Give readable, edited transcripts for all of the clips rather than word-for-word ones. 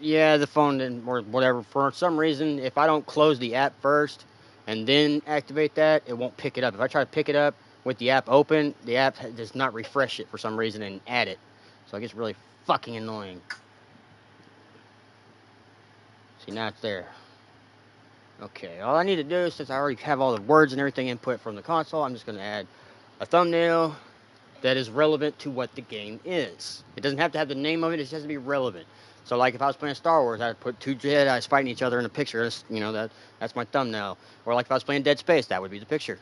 Yeah, the phone didn't, or whatever. For some reason, if I don't close the app first and then activate that, it won't pick it up. If I try to pick it up with the app open, the app does not refresh it for some reason and add it. So it gets really fucking annoying. See, now it's there. Okay, all I need to do, since I already have all the words and everything input from the console, I'm just going to add a thumbnail that is relevant to what the game is. It doesn't have to have the name of it, it just has to be relevant. So, like, if I was playing Star Wars, I'd put two Jedi's fighting each other in a picture. That's my thumbnail. Or, like, if I was playing Dead Space, that would be the picture.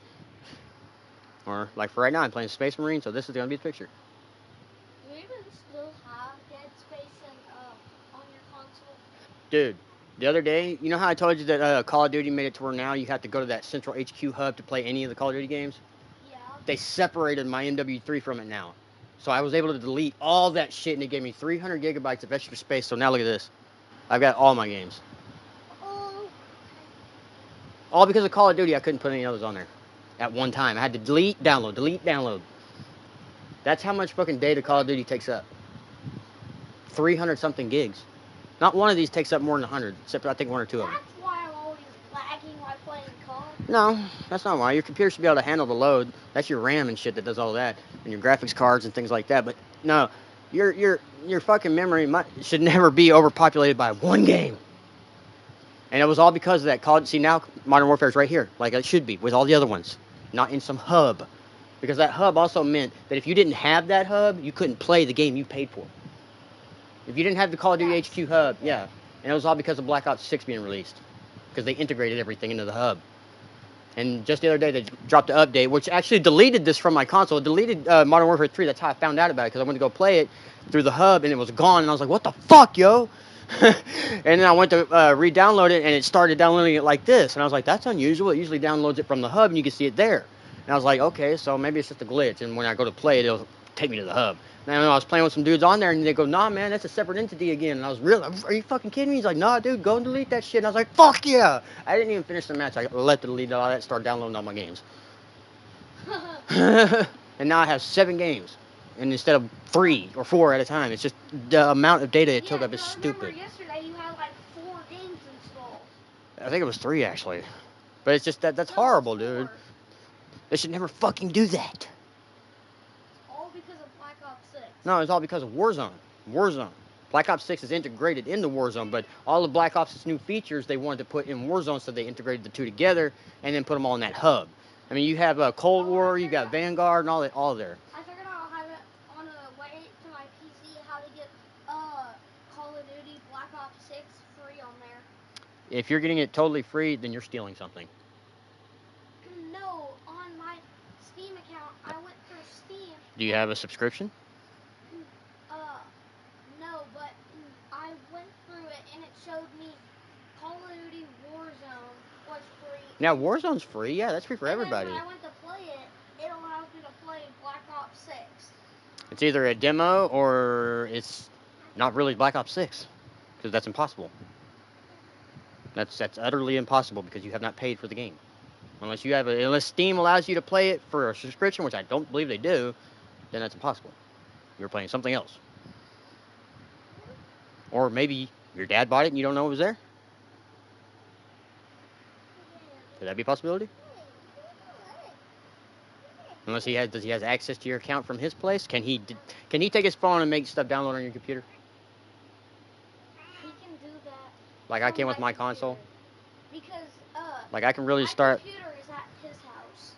Or, like, for right now, I'm playing Space Marine, so this is going to be the picture. Do you even still have Dead Space on your console? Dude, the other day, you know how I told you that Call of Duty made it to where now you have to go to that central HQ hub to play any of the Call of Duty games? Yeah. They separated my MW3 from it now. So I was able to delete all that shit, and it gave me 300 gigabytes of extra space. So now look at this. I've got all my games. Oh. All because of Call of Duty, I couldn't put any others on there at one time. I had to delete, download. That's how much fucking data Call of Duty takes up. 300 something gigs. Not one of these takes up more than 100, except I think one or two of them. That's why I'm always lagging while playing COD. No, that's not why. Your computer should be able to handle the load. That's your RAM and shit that does all that, and your graphics cards and things like that. But no, your fucking memory should never be overpopulated by one game. And it was all because of that. See, now Modern Warfare is right here, like it should be, with all the other ones, not in some hub. Because that hub also meant that if you didn't have that hub, you couldn't play the game you paid for. If you didn't have the Call of Duty HQ hub, yeah. And it was all because of Black Ops 6 being released. Because they integrated everything into the hub. And just the other day, they dropped an update, which actually deleted this from my console. It deleted Modern Warfare 3. That's how I found out about it, because I went to go play it through the hub, and it was gone. And I was like, what the fuck, yo? And then I went to re-download it, and it started downloading it like this. And I was like, that's unusual. It usually downloads it from the hub, and you can see it there. And I was like, okay, so maybe it's just a glitch. And when I go to play it, it'll take me to the hub. And I was playing with some dudes on there, and they go, nah, man, that's a separate entity again. And I was are you fucking kidding me? He's like, nah, dude, go and delete that shit. And I was like, fuck yeah. I didn't even finish the match. I let the delete all that, start downloading all my games. And now I have 7 games. And instead of 3 or 4 at a time, it's just the amount of data it took up is stupid. Yesterday you had like 4 games installed. I think it was 3, actually. But it's just that's horrible, dude. They should never fucking do that. All because of Black Ops 6. No, it's all because of Warzone. Black Ops 6 is integrated into Warzone, but all of Black Ops' new features they wanted to put in Warzone, so they integrated the two together and then put them all in that hub. I mean, you have Cold War, you got Vanguard, and all there. I figured out how to, on a way to my PC, how to get Call of Duty Black Ops 6 free on there. If you're getting it totally free, then you're stealing something. No, on my Steam account, I went through Steam. Do you have a subscription? No, but I went through it and it showed me Call of Duty Warzone was free. Now, Warzone's free. Yeah, that's free for everybody. And then when I went to play it, it allows me to play Black Ops 6. It's either a demo or it's not really Black Ops 6, because that's impossible. That's utterly impossible because you have not paid for the game. Unless Steam allows you to play it for a subscription, which I don't believe they do, then that's impossible. You're playing something else. Or maybe your dad bought it and you don't know it was there. Could that be a possibility? Unless does he have access to your account from his place? Can he take his phone and make stuff download on your computer? He can do that. Like I can with my console? Because like I can really my start. computer is at his house.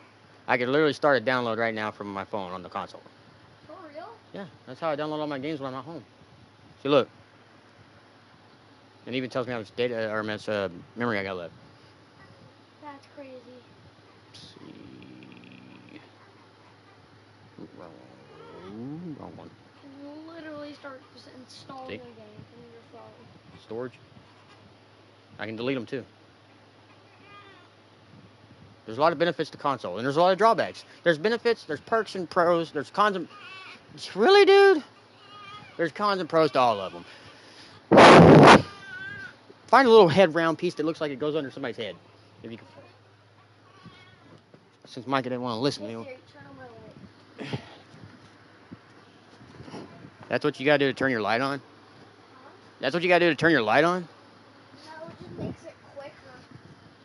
I could literally start a download right now from my phone on the console. For real? Yeah, that's how I download all my games when I'm at home. See, look. It even tells me how much data or how much memory I got left. That's crazy. Let's see. Wrong one. You literally start just installing a game from your phone. Storage. I can delete them too. There's a lot of benefits to console, and there's a lot of drawbacks. There's benefits, there's perks and pros, there's cons and... Really, dude? There's cons and pros to all of them. Find a little head round piece that looks like it goes under somebody's head. If you can. Since Micah didn't want to listen, That's what you gotta do to turn your light on? That's what you gotta do to turn your light on? No, it just makes it quicker.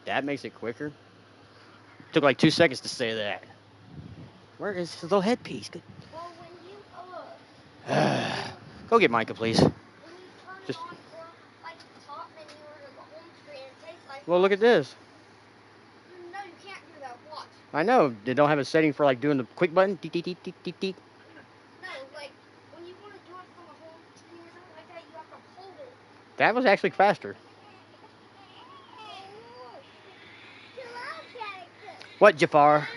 That makes it quicker? Took like 2 seconds to say that. Where is his little headpiece? Good. Well, when you, Go get Micah, please. when you turn Just- it on from, like, the top menu or the home screen, it takes, like... Well, look at this. No, you can't do that. Watch. I know. They don't have a setting for like doing the quick button. Deet, deet, deet, deet, deet, deet. No, like, when you want to do it from the home screen or something like that, you have to hold it. That was actually faster. What, Jafar?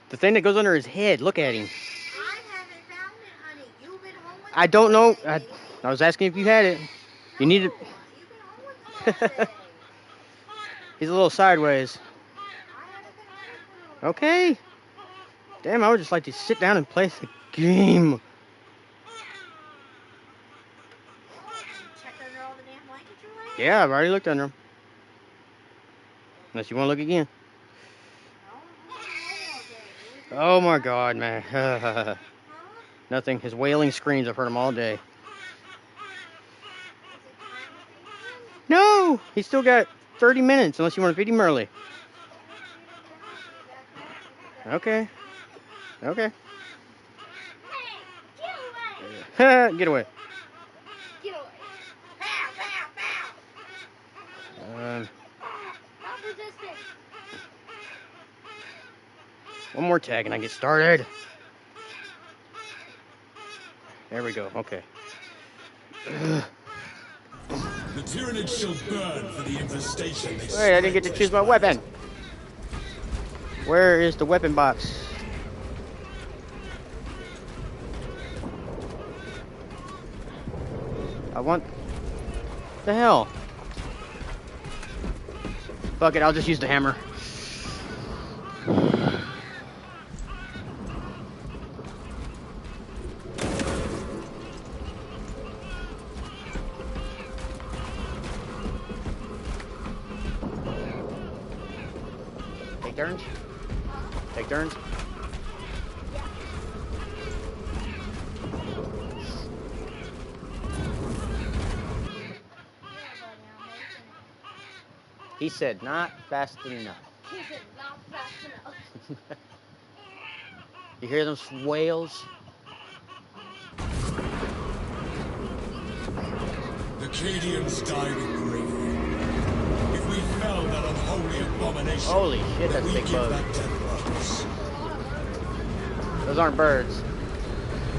The thing that goes under his head. Look at him. I haven't found it, honey. You've been home with I don't know. I was asking if you had it. You need it. You've been home with it all day. He's a little sideways. I haven't been home with it all Okay. Damn, I would just like to sit down and play the game. Check under all the damn blankets you're laying? Yeah, I've already looked under him. Unless you want to look again. Oh my god, man. Nothing. His wailing screams, I've heard him all day. No! He's still got 30 minutes, unless you want to feed him early. Okay. Okay. Hey, Get away. get away. Pow, pow, pow. Not resisting. One more tag and I get started. There we go. Okay. The Tyranid shall burn for the infestation they Wait, I didn't get to choose my weapon. Where is the weapon box? I want... The hell? Fuck it, I'll just use the hammer. Take turns? Take turns? He said not fast enough. He said not fast enough. You hear those wails? The Cadians die with bravery. If we fell that unholy abomination, Holy shit, then that's a we big give bug. back 10 bucks. Those aren't birds.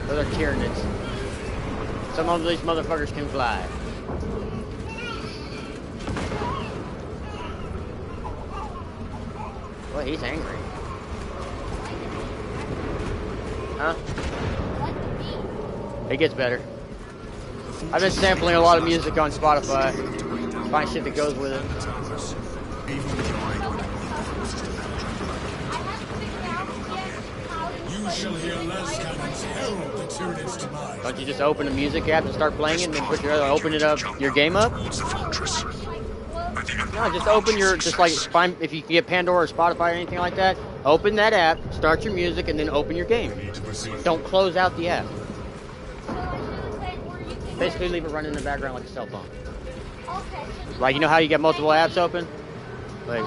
Those are Tyranids. Some of these motherfuckers can fly. Boy, he's angry. Huh? It gets better. I've been sampling a lot of music on Spotify. Find shit that goes with it. You shall hear less cannons herald the Tyranids' demise. Don't you just open the music app and start playing it and then put your open it up your game up? No, just open your find if you can get Pandora or Spotify or anything like that, open that app, start your music, and then open your game. Don't close out the app. Basically leave it running in the background like a cell phone. Okay. Like, you know how you get multiple apps open? Like,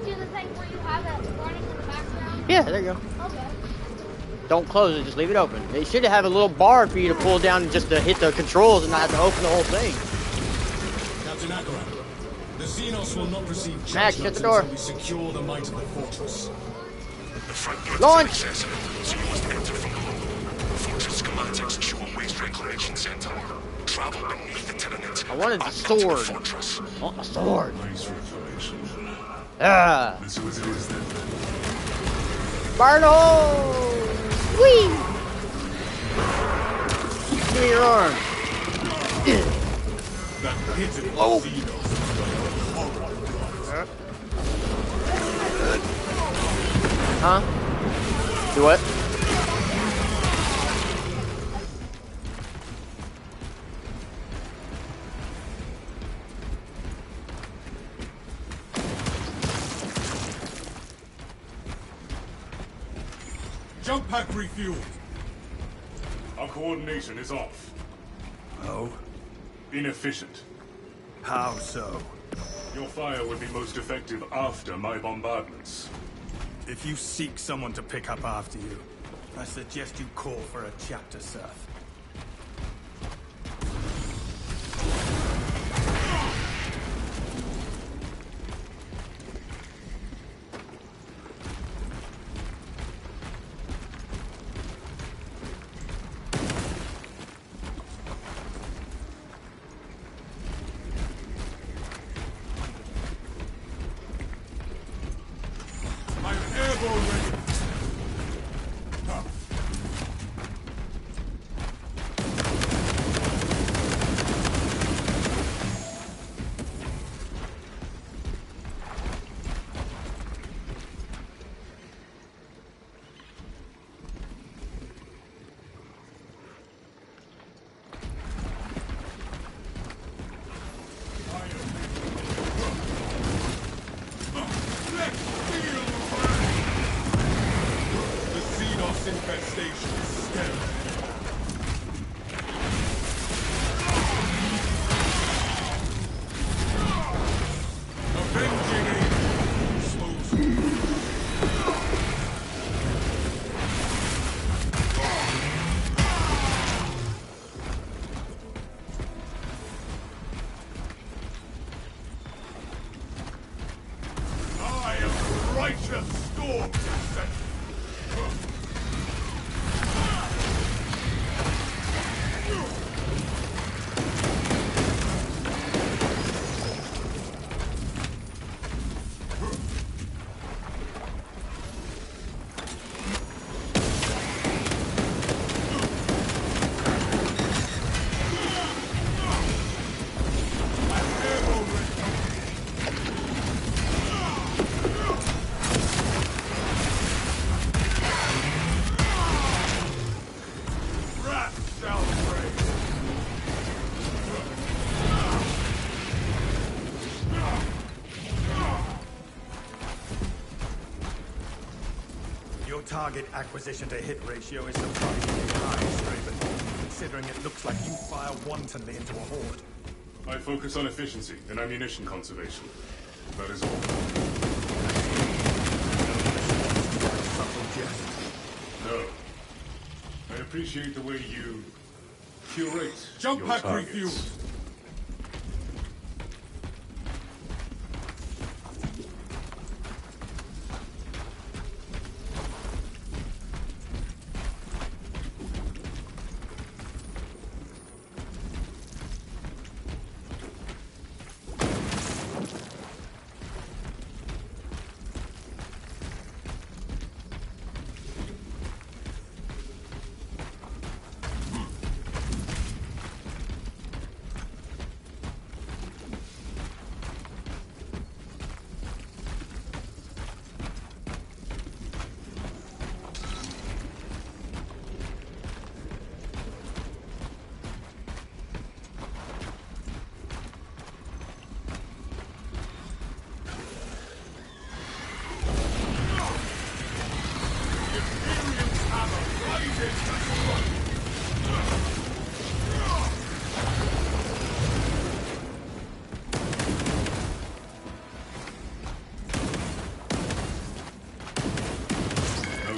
do the thing where you have it running in the background? yeah, there you go. Okay. Don't close it, just leave it open. They should have a little bar for you to pull down and just to hit the controls and not have to open the whole thing. Captain Akaran, the Xenos will not receive Max, judgment shut the door. until we secure the might of the fortress. The front gate Launch! is inaccessible, so you must enter from below. The fortress schematics show a waste reclamation center. Travel beneath the Tyranid. I wanted the up into sword. fortress. I want my sword. Waste reclamation. Ah. That's what it is then. Barno! Whee! Give me your arm. That pitiful Oh. Xenos. Huh? Do what? Jump pack refueled. Our coordination is off. Oh? Inefficient. How so? Your fire would be most effective after my bombardments. If you seek someone to pick up after you, I suggest you call for a chapter serf. Target acquisition to hit ratio is surprisingly high, Straven, considering it looks like you fire wantonly into a horde. I focus on efficiency and ammunition conservation. That is all. Subtle jest. No. I appreciate the way you curate Jump your pack targets. refueled.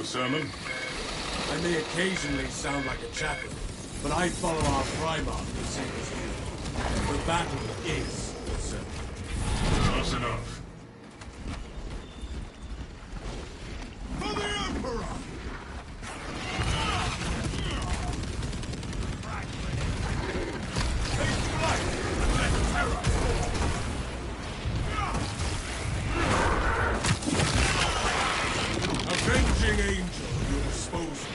Sermon? I may occasionally sound like a chaplain, but I follow our Primarch the same as you. The battle is the sermon. Close enough. For the Emperor! Take flight and let terror fall! Avenging angel at your disposal.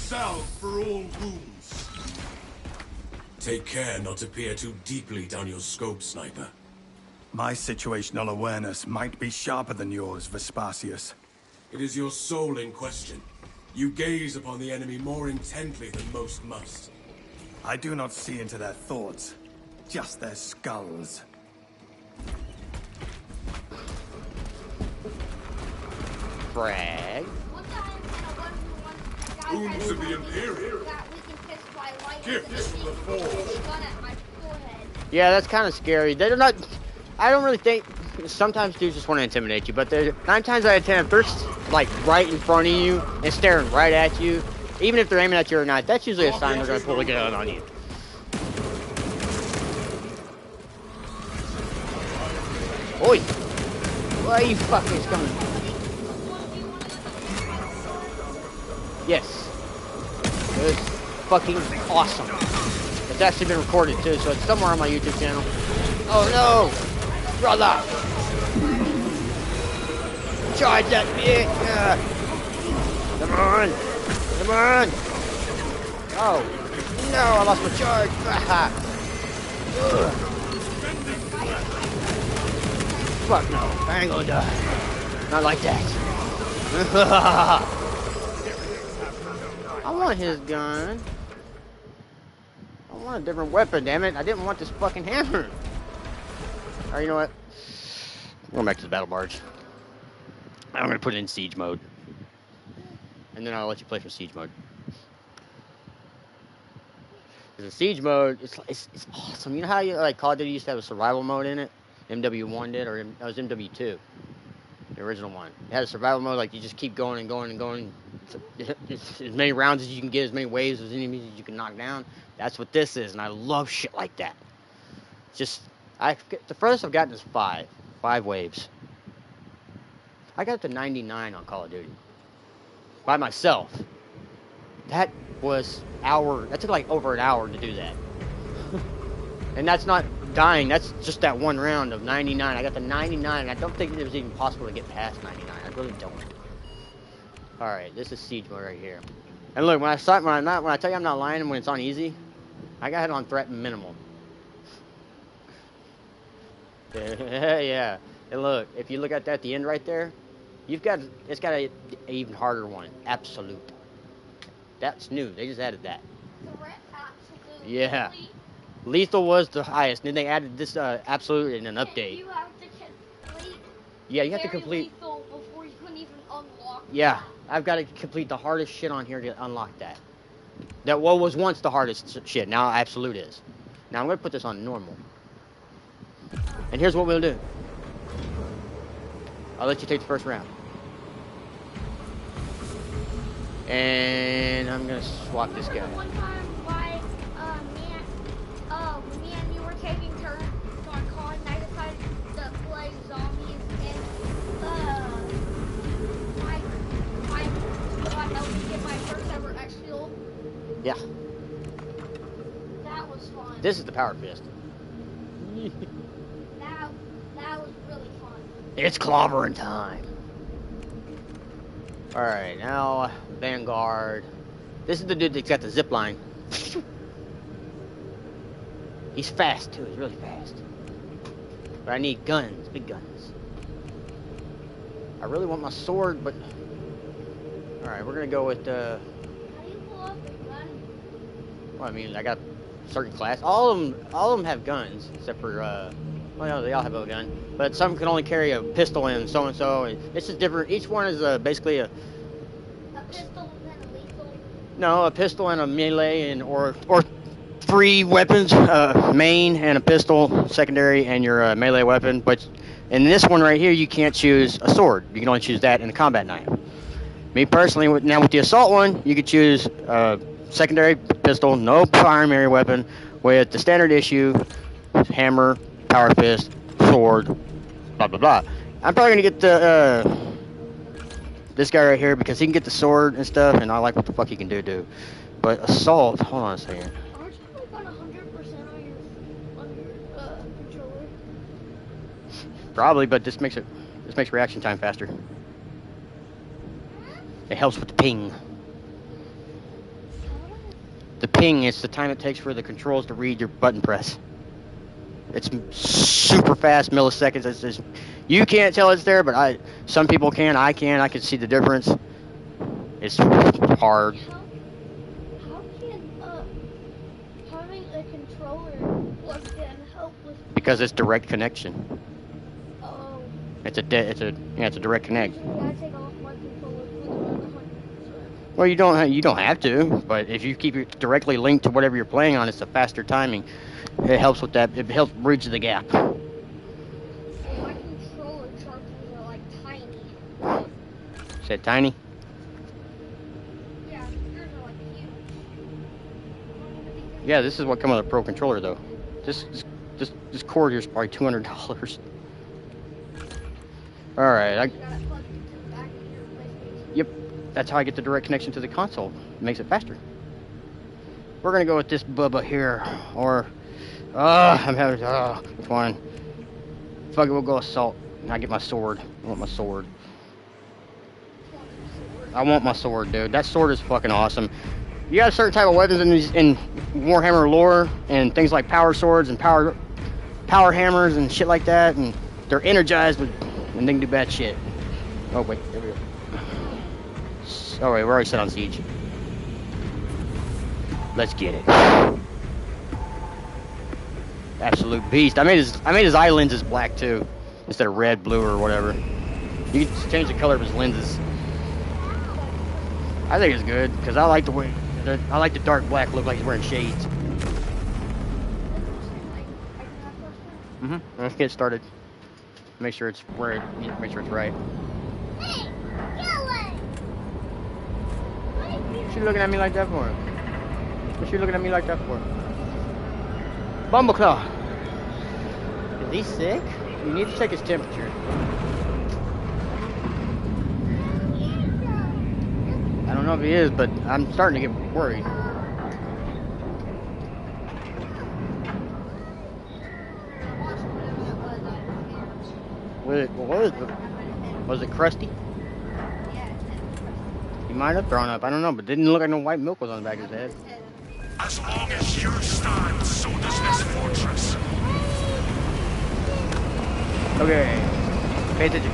salve for all wounds. Take care not to peer too deeply down your scope, sniper. My situational awareness might be sharper than yours, Vespasius. It is your soul in question. You gaze upon the enemy more intently than most must. I do not see into their thoughts, just their skulls. Brag. One time in a 1v1, guy Wounds had of the a Imperium. got weakened fist by lightning Gift and from the he forge. gun at my forehead. Yeah, that's kind of scary. They're not. I don't really think. Sometimes dudes just want to intimidate you, but they're 9 times out of 10, if they're like right in front of you and staring right at you, even if they're aiming at you or not, that's usually a sign they're gonna pull a gun on you. Oi! Why are you fucking coming? Yes. It was fucking awesome. It's actually been recorded too, so it's somewhere on my YouTube channel. Oh no! Brother! Charge that bitch! Come on! Come on! Oh! No, I lost my charge! Fuck no, I ain't gonna die. Not like that. I want his gun. I want a different weapon, damn it. I didn't want this fucking hammer. Alright, you know what? Going back to the battle barge. I'm gonna put it in siege mode. And then I'll let you play for siege mode. Because in siege mode, it's awesome. You know how you like Call of Duty used to have a survival mode in it? MW1 did, or that was MW2. The original one. It had a survival mode, like you just keep going and going and going. It's as many rounds as you can get, as many waves as enemies as you can knock down. That's what this is, and I love shit like that. Just, the furthest I've gotten is 5 waves. I got to 99 on Call of Duty. By myself. That was that took like over an hour to do that. And that's not dying, that's just that one round of 99. I got to 99, and I don't think it was even possible to get past 99. I really don't. Alright, this is siege mode right here. And look, when I tell you I'm not lying, when it's on easy, I got it on threat minimal. Yeah. And look, if you look at that at the end right there, it's got an even harder one. Absolute. That's new. They just added that. Threat absolute. Yeah. Lethal was the highest. Then they added this absolute in an update. You have to complete. Yeah, you have to complete. Lethal before you can even unlock. Yeah, I've got to complete the hardest shit on here to unlock that. That was once the hardest shit. Now absolute is. Now I'm gonna put this on normal. And here's what we'll do. I'll let you take the first round. And I'm gonna swap this guy. One time by me and you were taking turns on car, and I decided to play zombies, and I helped me get my first ever X shield. Yeah. That was fun. This is the power fist. That was really fun. It's clobbering time. Alright, now Vanguard. This is the dude that's got the zip line. He's fast too, he's really fast. But I need guns, big guns. I really want my sword, but alright, we're gonna go with How do you pull up a gun? well, I mean, I got certain class. All of them have guns, except for well, no, they all have a gun, but some can only carry a pistol and so and so. It's just different. Each one is basically A pistol and a lethal. no, a pistol and a melee, and or 3 weapons, main and a pistol, secondary, and your melee weapon. But in this one right here, you can't choose a sword. You can only choose that and a combat knife. Me personally, with the assault one, you could choose secondary pistol, no primary weapon, with the standard issue, hammer, power fist, sword, blah blah blah. I'm probably gonna get the this guy right here because he can get the sword and stuff, and I like what the fuck he can do. But assault, hold on a second. Aren't you like on 100% on your controller? Probably, but this makes reaction time faster. It helps with the ping. ping. It's the time it takes for the controls to read your button press. It's super fast, milliseconds. It's just, you can't tell it's there, but some people can. I can. I can see the difference. It's hard. How can having a controller plugged in help with? Because it's direct connection. Oh. It's a direct connect. I take off my controller with 100%. Well, you don't have to, but if you keep it directly linked to whatever you're playing on, it's a faster timing. It helps with that. It helps bridge the gap. Well, my controller chargers are like tiny. Said tiny? Yeah, yours are like huge. Yeah, this is what comes with a pro controller, though. This cord here is probably $200. All right, You got it plugged into the back of your PlayStation. Yep, that's how I get the direct connection to the console. It makes it faster. We're gonna go with this Bubba here, or which one? Fuck it, we'll go assault. I get my sword. I want my sword. I want my sword, dude. That sword is fucking awesome. You got a certain type of weapons in Warhammer lore and things like power swords and power hammers and shit like that, and they're energized and they can do bad shit. Oh wait, there we go. Alright, we're already set on siege. Let's get it. Absolute beast. I made his eye lenses black too, instead of red, blue, or whatever. You can just change the color of his lenses. I think it's good because I like the way I like the dark black look like he's wearing shades. Let's get started. Make sure it's right. Make sure it's right. Hey, Gillen! What you looking at me like that for? What you looking at me like that for? Bumbleclaw. Is he sick? You need to check his temperature. I don't know if he is, but I'm starting to get worried. Was it crusty? He might have thrown up. I don't know, but didn't look like no white milk was on the back of his head. As long as you stand, so does this fortress. Okay. Pay attention.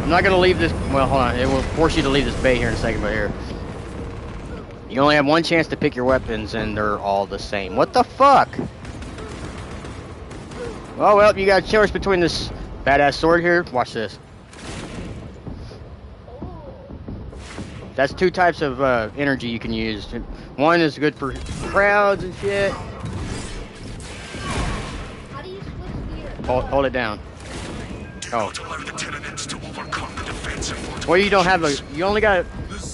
I'm not gonna leave this. Well, hold on. It will force you to leave this bay here in a second, but here. You only have one chance to pick your weapons, and they're all the same. What the fuck? Oh, well, you got a choice between this badass sword here. Watch this. That's two types of energy you can use. One is good for crowds and shit. How do you switch gears? Hold it down. Do not allow the Tyranids to overcome the defensive fortifications. Well, you don't have a. You only got.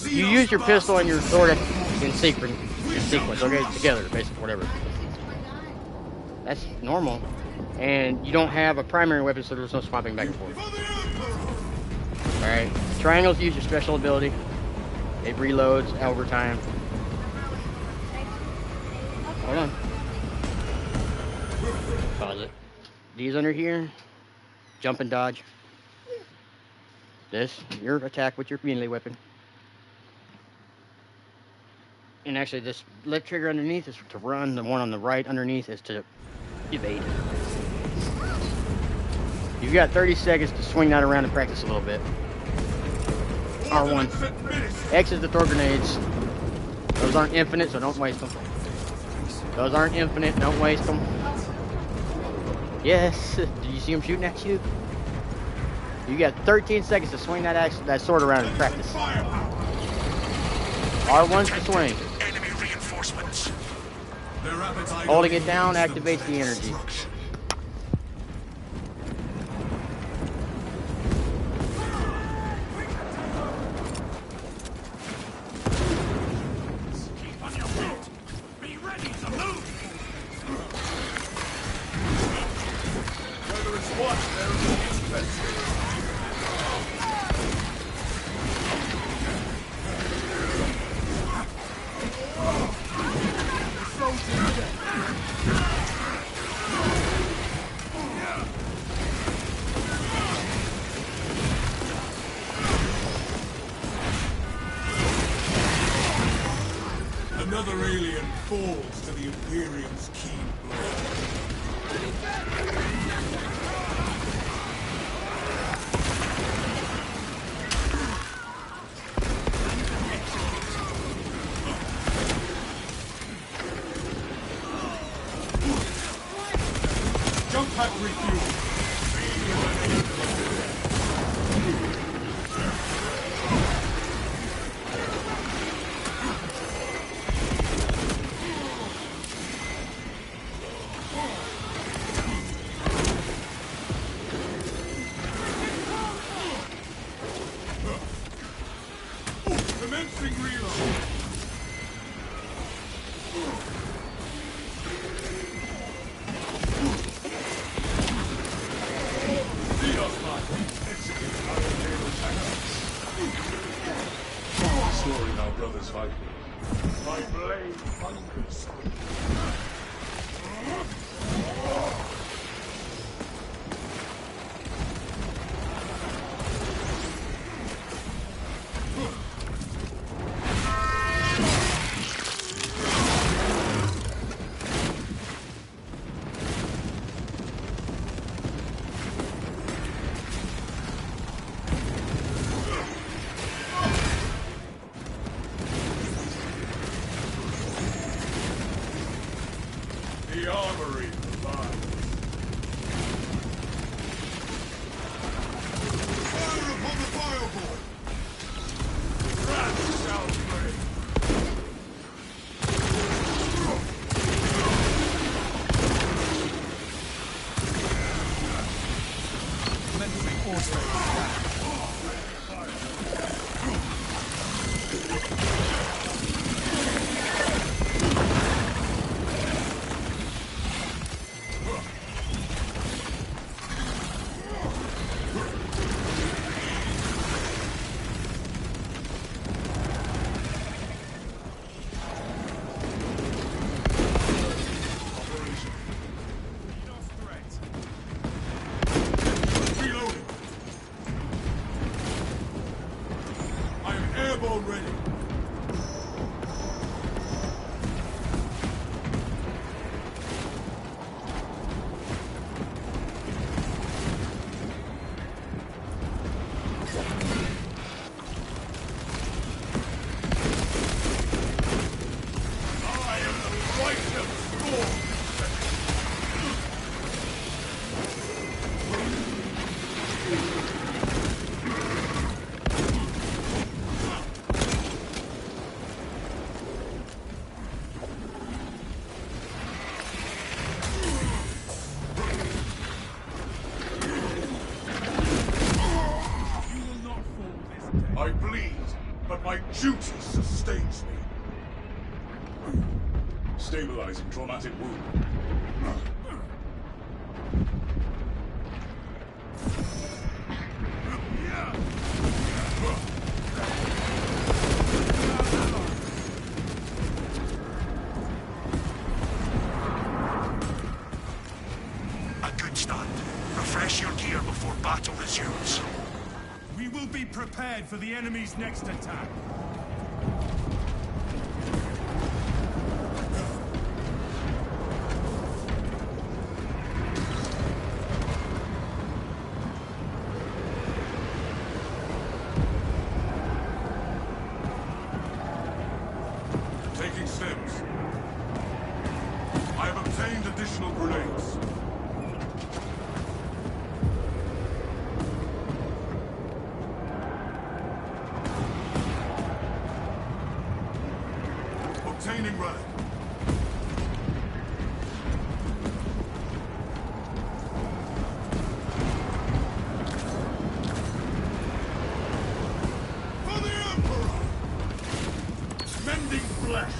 You use your pistol and your sword in sequence. Okay, together, basically, whatever. That's normal. And you don't have a primary weapon, so there's no swapping back and forth. Alright. Triangles use your special ability. It reloads over time. Hold on. Pause it. These under here. Jump and dodge. This, your attack with your melee weapon. And actually, this left trigger underneath is to run. The one on the right underneath is to evade. You've got 30 seconds to swing that around and practice a little bit. R1. X is to throw grenades. Those aren't infinite, so don't waste them. Those aren't infinite, don't waste them. Yes. Did you see him shooting at you? You got 13 seconds to swing that sword around and practice. R1's to swing. Enemy reinforcements. Holding it down activates the energy. Keep on your feet. Be ready to move. Where there is one, there is an defense. Another alien falls to the Imperium's keen blade. Jump pack refuel. Commencing reload. Slowing our brothers fight. My blade hungers. The armory provides. Fire upon the fireboard! Rats shall play! Commencing auto. Ready. I am the righteous storm. I bleed, but my duty sustains me. Stabilizing traumatic wound. A good start. Refresh your gear before battle resumes. We will be prepared for the enemy's next attack. Taking steps. I have obtained additional grenades. Obtaining relic. For the Emperor! Mending flesh!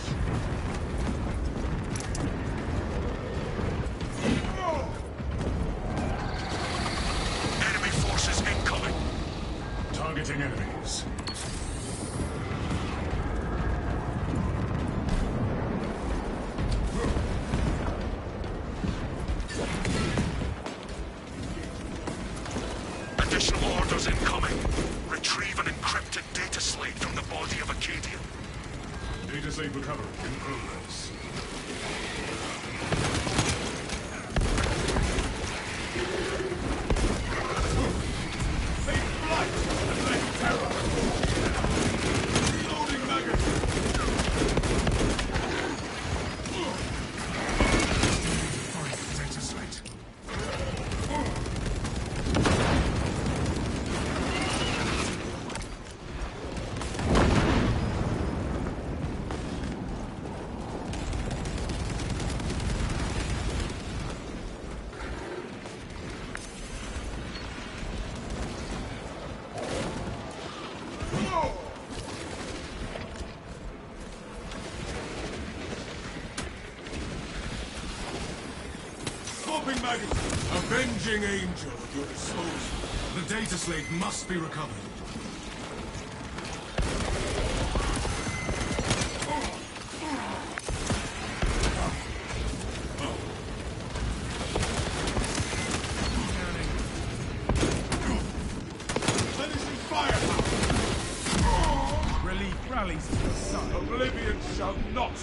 Enemy forces incoming. Targeting enemies. Additional orders incoming. Retrieve an encrypted data slate from the body of Acadia. Data Data slate recovery in progress. Take flight and let terror. Reloading magazine. Find the data slate. Swapping magazine. Avenging angel at your disposal. The data slate must be recovered. Finishing firepower. Relief rallies to the sun. Oblivion shall not.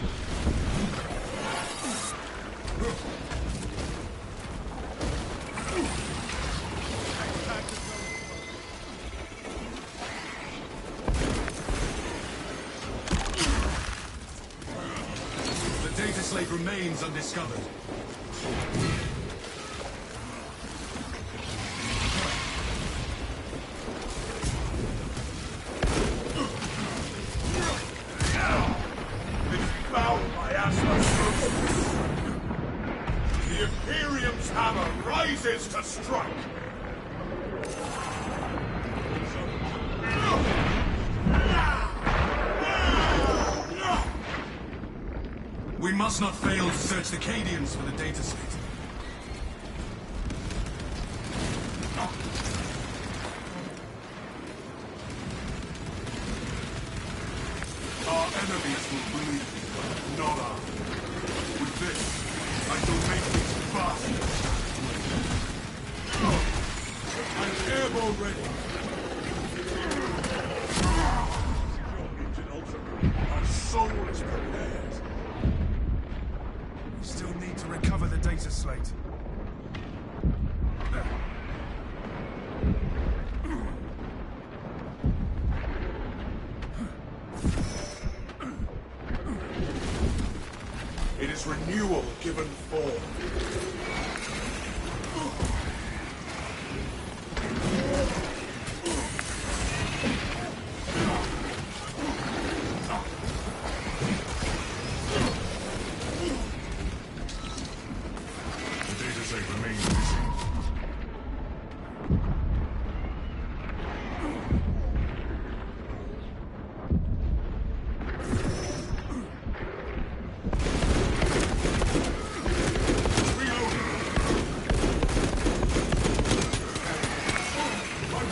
The data slate remains undiscovered. It's bound by Astra. The Imperium's hammer rises to strike. We must not fail to search the Cadians for the data slate. Our enemies will bleed, not I. With this, I shall make these bastards. I'm airborne ready. Secure engine Ultramarine. Our soul is prepared. We still need to recover the data slate. It is renewal given form. The data slate remains missing.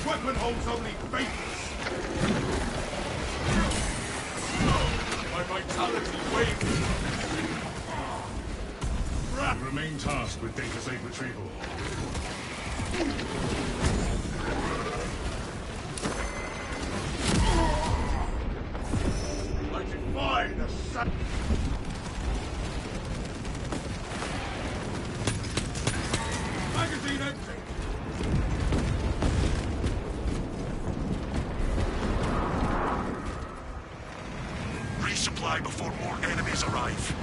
Weapon holds only vapors. My vitality wanes. Remain tasked with data slate retrieval. I defy the sun. Magazine empty. Resupply before more enemies arrive.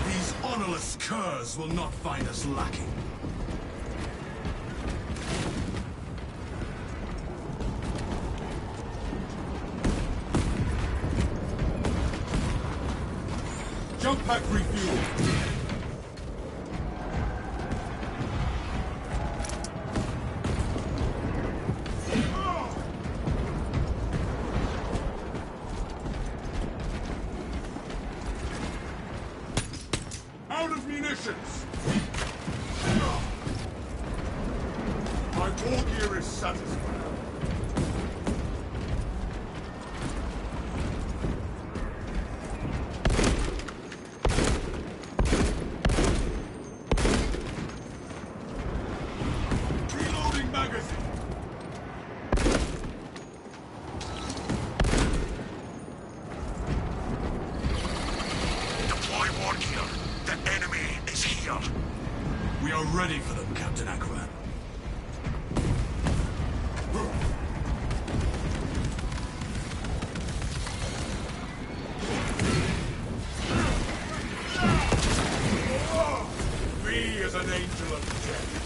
These honorless curs will not find us lacking. Jump pack refuel. Out of munitions! My war gear is satisfied. Reloading magazine! done here. The enemy is here. We are ready for them, Captain Akran. Be as an angel of death.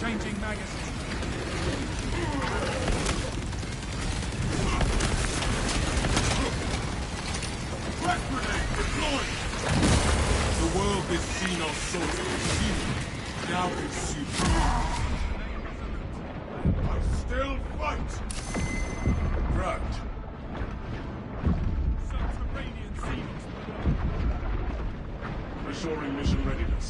Changing magazine. Crack grenade deployed! The world has seen our souls consumed. Now consumed. I still fight! Cracked. Subterranean seals. Assuring mission readiness.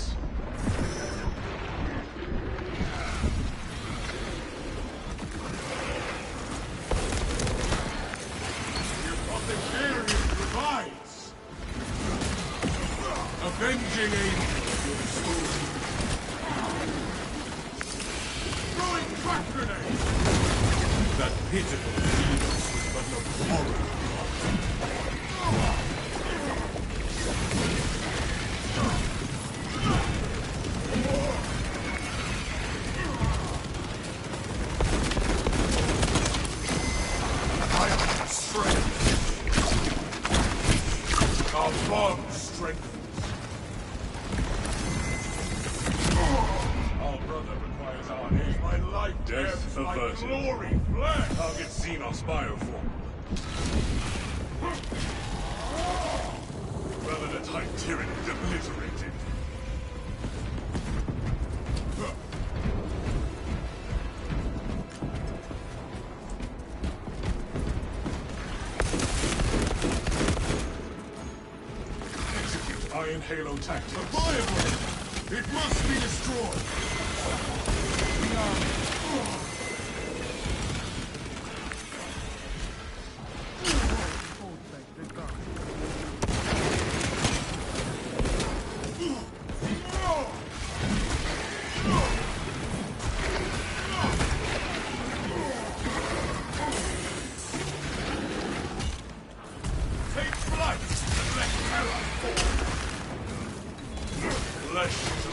The Imperium provides! Avenging angel of your soul. Throwing crack grenades! That pitiful Venus was but an horror. Our bond strengthens. Our brother requires our aid. My life death averted. My glory fled. Target Xenos bioform. Relentless Tyranid obliterated. Iron Halo tactics. The Bible! It must be destroyed! We are... Take flight and let terror fall! Flesh to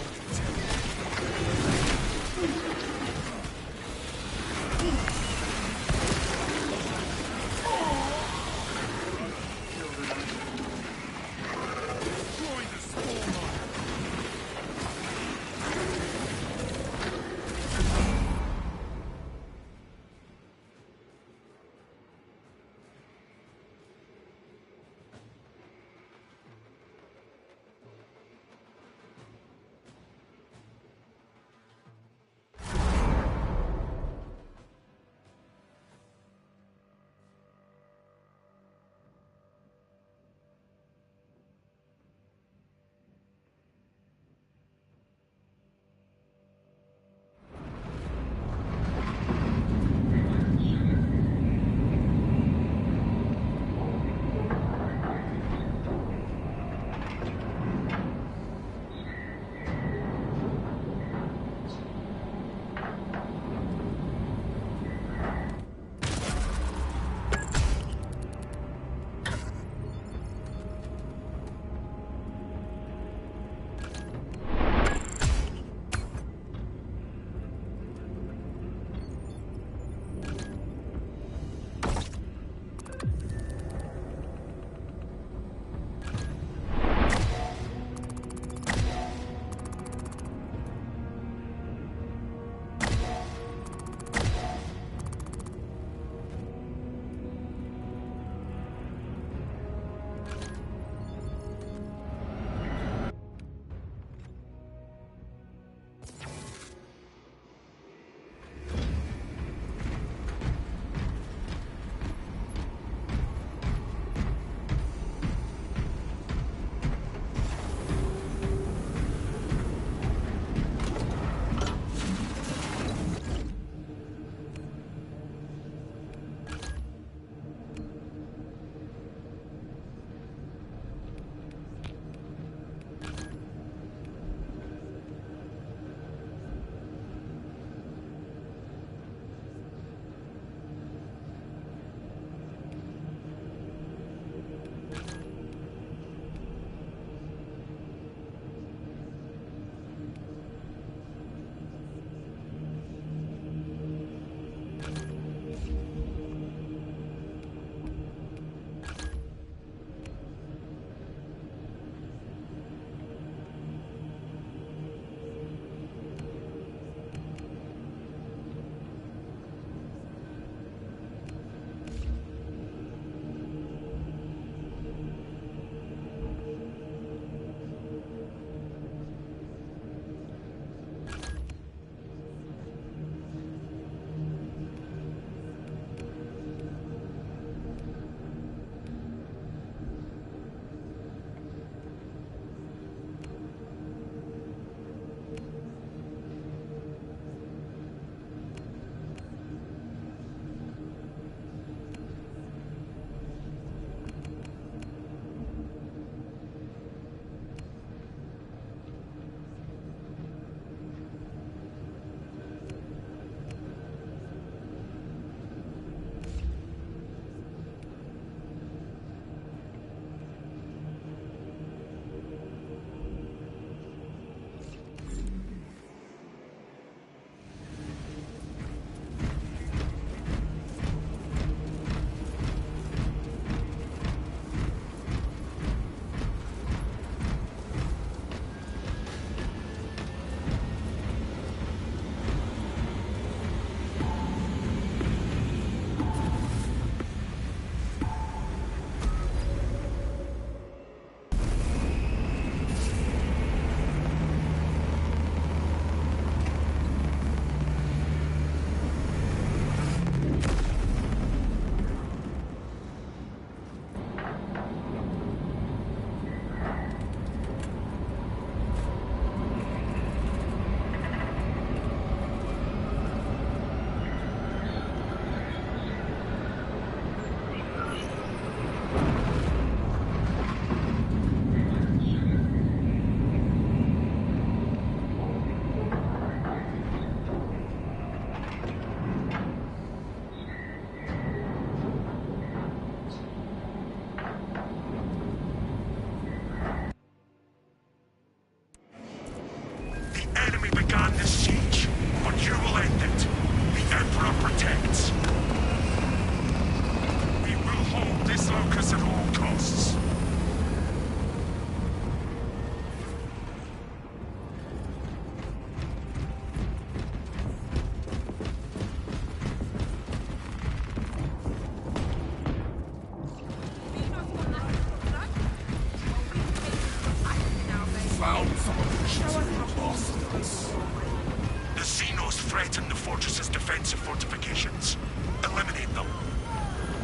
threaten the fortress's defensive fortifications. Eliminate them.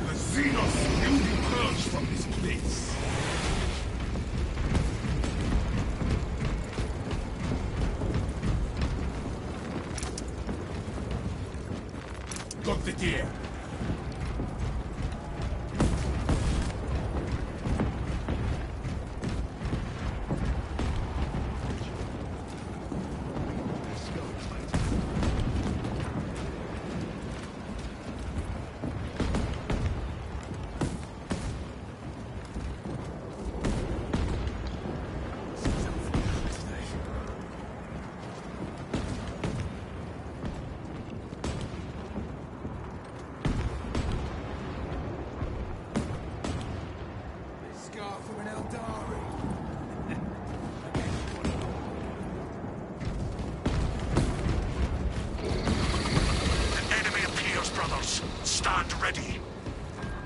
The Xenos will be purged from this place. Got the deer.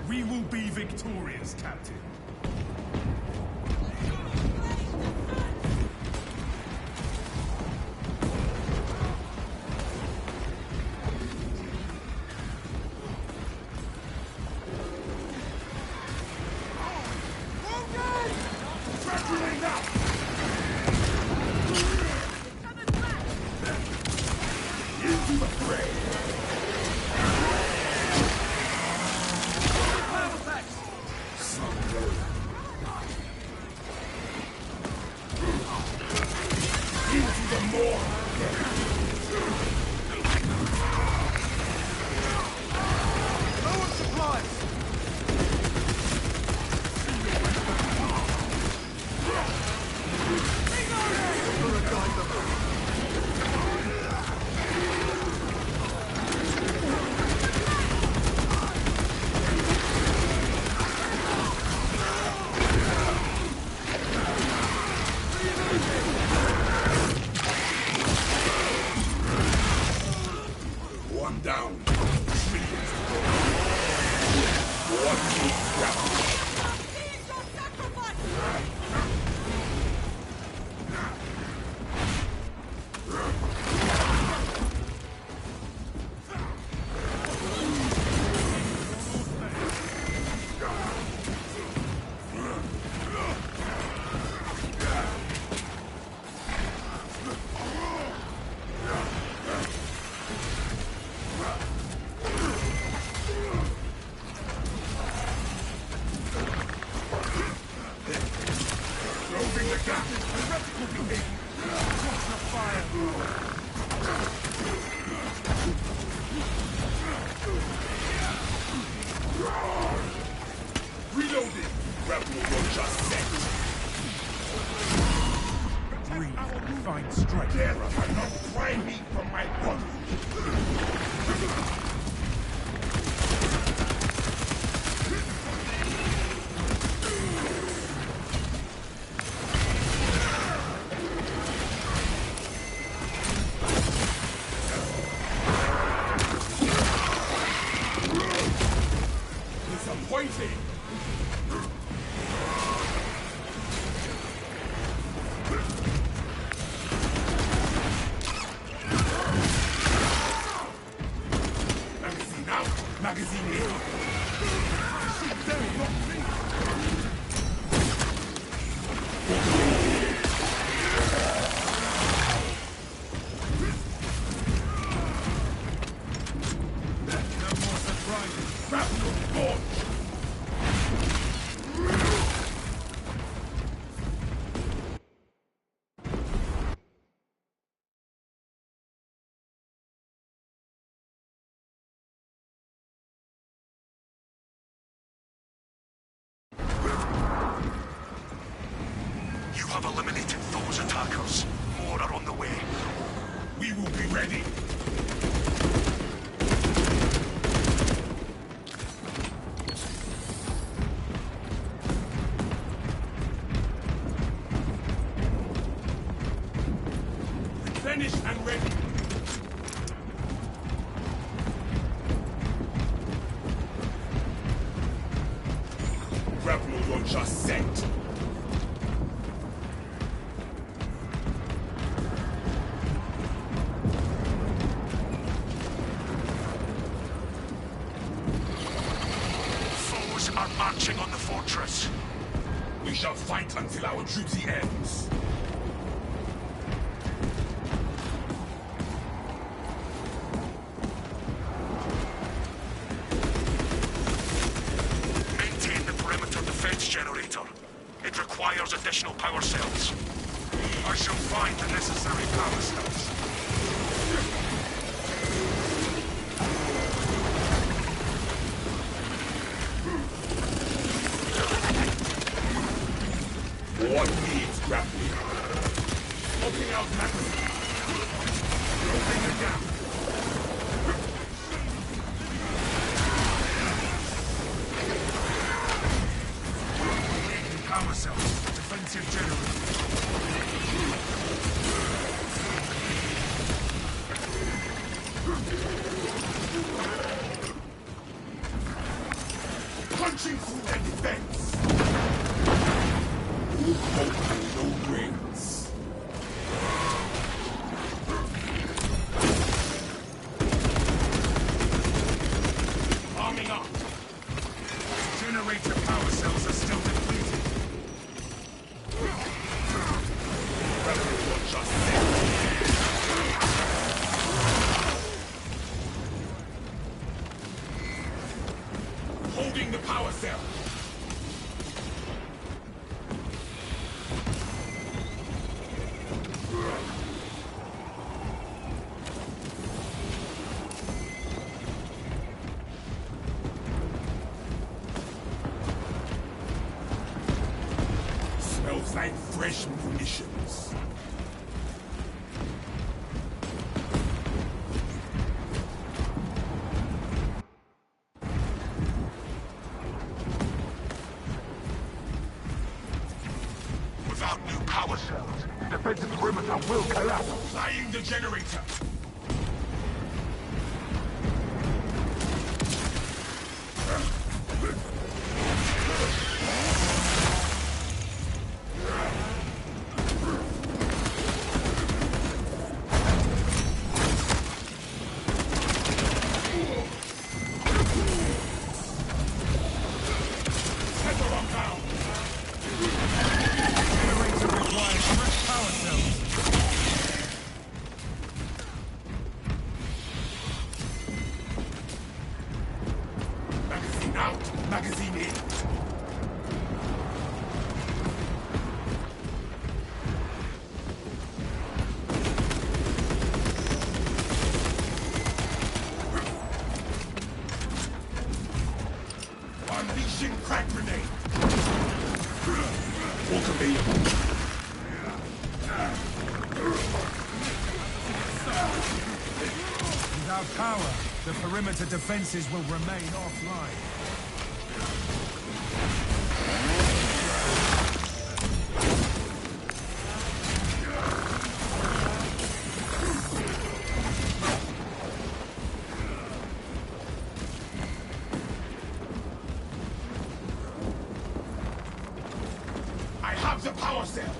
We will be victorious, Captain. You have eliminated those attackers. More are on the way. We will be ready. Replenished and ready. Grapple launcher set. treacherous. We shall fight until our duty ends. Maintain the perimeter defense generator. It requires additional power cells. I shall find the necessary power cells. What needs grappling? Opening out magazine. Closing the gap. Power cells. Defensive generator. Punching through their defense. Hope no wings. Arming up. Generator power cells are still depleted. Just holding the power cell. Smells like fresh munitions. Without new power cells, the defensive perimeter will collapse. Applying the generator. Testosterone down. Generator requires fresh power cells. Magazine out. Magazine in. Unleashing crack grenade. Walker beam. Without power, the perimeter defenses will remain offline. I have the power cell.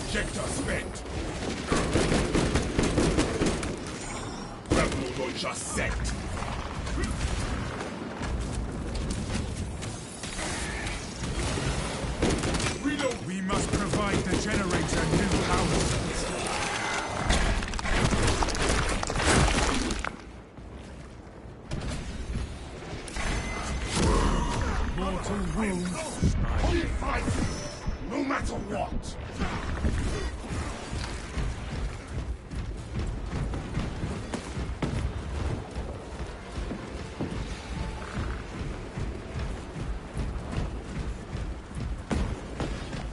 Ejector spent. Rebel launcher set. Reload. We must provide the generator new power cells. Mortal wounds. Only fight. No matter what.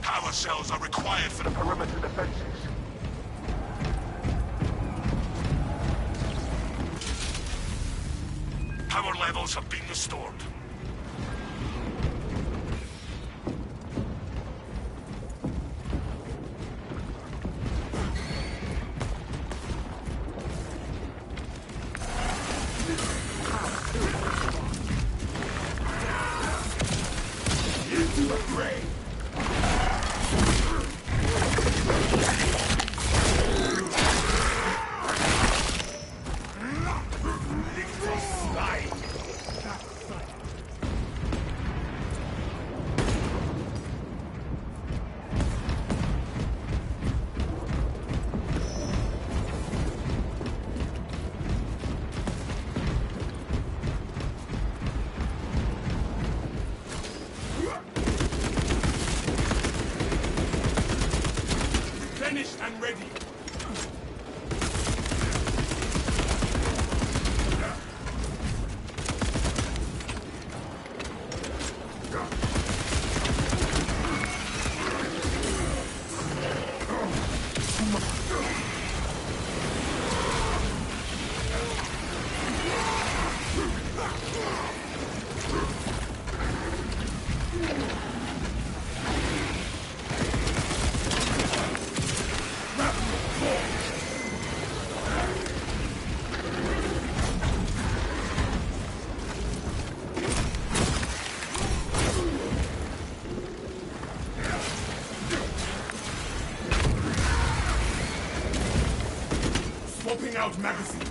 Power cells are required for the perimeter defenses. Power levels have been restored. Into the grave. out magazine.